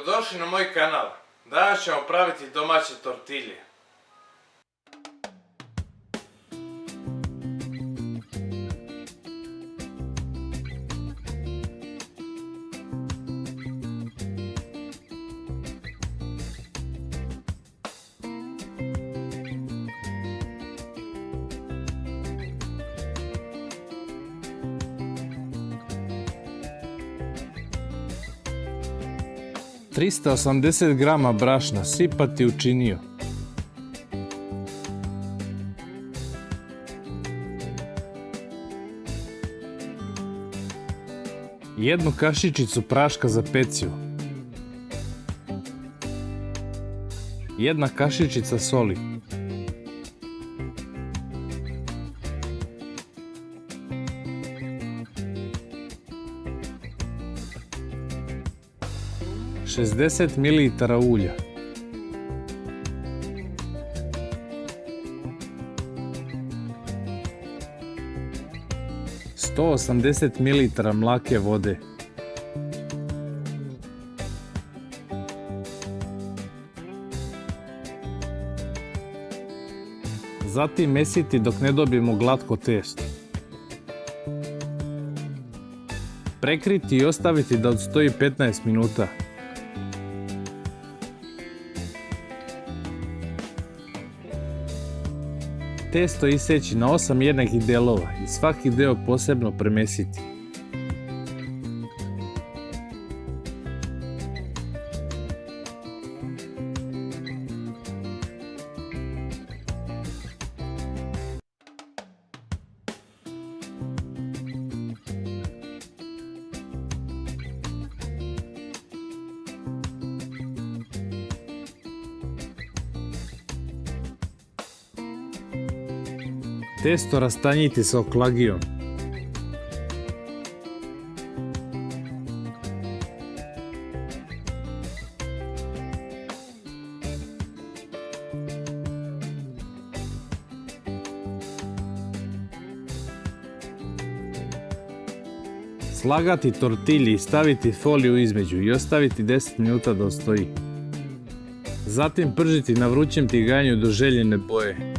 Dobrodošli na moj kanal. Danas ćemo praviti domaće tortilje. Trista 80 grama brašna sipati u činiju. Jednu kašičicu praška za pecivo. Jedna kašičica soli. Šezdeset mililitara ulja. Sto 80 mililitara mlake vode. Zatim mesiti dok ne dobijemo glatko testo. Prekriti i ostaviti da odstoji 15 minuta. Testo iseći na 8 jednakih delova i svaki deo posebno premesiti. Testo rastanjiti sa oklagijom. Slagati tortilje i staviti foliju između i ostaviti 10 minuta da ostoji. Zatim pržiti na vrućem tiganju do željene boje.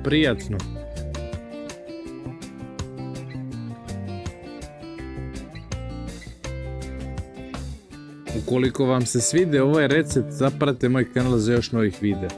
Prijatno! Ukoliko vam se svide ovaj recept, zapratite moj kanal za još novih videa.